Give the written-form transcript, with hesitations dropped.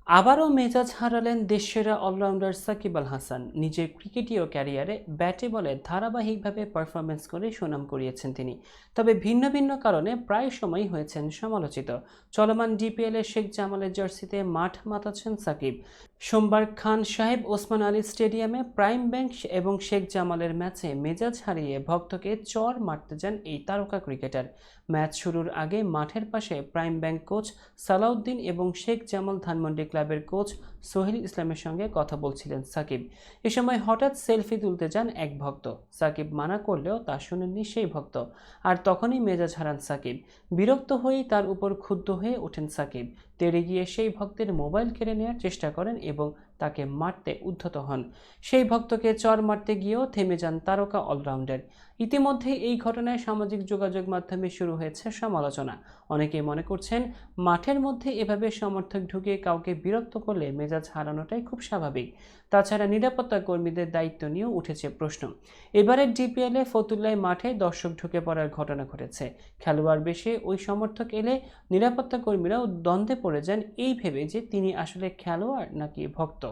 আবারও মেজাজ হারালেন দেশসেরা অলরাউন্ডার সাকিব আল হাসান। নিজের ক্রিকেটীয় ক্যারিয়ারে ব্যাটে বলে ধারাবাহিকভাবে পারফরমেন্স করে সুনাম কুড়িয়েছেন তিনি। তবে ভিন্ন ভিন্ন কারণে প্রায় সময়ই হয়েছেন সমালোচিত। চলমান ডিপিএলে শেখ জামালের জার্সিতে মাঠ মাতাচ্ছেন সাকিব। সোমবার খান সাহেব ওসমান আলী স্টেডিয়ামে প্রাইম ব্যাংক এবং শেখ জামালের ম্যাচে মেজাজ হারিয়ে ভক্তকে চর মারতে যান এই তারকা ক্রিকেটার। ম্যাচ শুরুর আগে মাঠের পাশে প্রাইম ব্যাংক কোচ সালাউদ্দিন এবং শেখ জামাল ধানমন্ডি ক্লাবের কোচ সোহেল ইসলামের সঙ্গে কথা বলছিলেন সাকিব। এ সময় হঠাৎ সেলফি তুলতে যান এক ভক্ত। সাকিব মানা করলেও তা শুনেননি সেই ভক্ত। আর তখনই মেজাজ হারান সাকিব। বিরক্ত হয়েই তার উপর ক্ষুব্ধ হয়ে ওঠেন সাকিব। তেড়ে গিয়ে সেই ভক্তের মোবাইল কেড়ে নেওয়ার চেষ্টা করেন এবং তাকে মারতে উদ্ধত হন। সেই ভক্তকে চর মারতে গিয়েও থেমে যান তারকা অলরাউন্ডার। ইতিমধ্যে এই ঘটনায় সামাজিক যোগাযোগ মাধ্যমে শুরু হয়েছে সমালোচনা। অনেকেই মনে করছেন, মাঠের মধ্যে এভাবে সমর্থক ঢুকে কাউকে বিরক্ত করলে মেজাজ হারানোটাই খুব স্বাভাবিক। তাছাড়া নিরাপত্তা কর্মীদের দায়িত্ব নিয়েও উঠেছে প্রশ্ন। এবারের ডিপিএলে ফতুল্লায় মাঠে দর্শক ঢুকে পড়ার ঘটনা ঘটেছে। খেলোয়াড় বেশে ওই সমর্থক এলে নিরাপত্তা কর্মীরাও দ্বন্দ্বে পড়ে যান এই ভেবে যে তিনি আসলে খেলোয়াড় নাকি ভক্ত।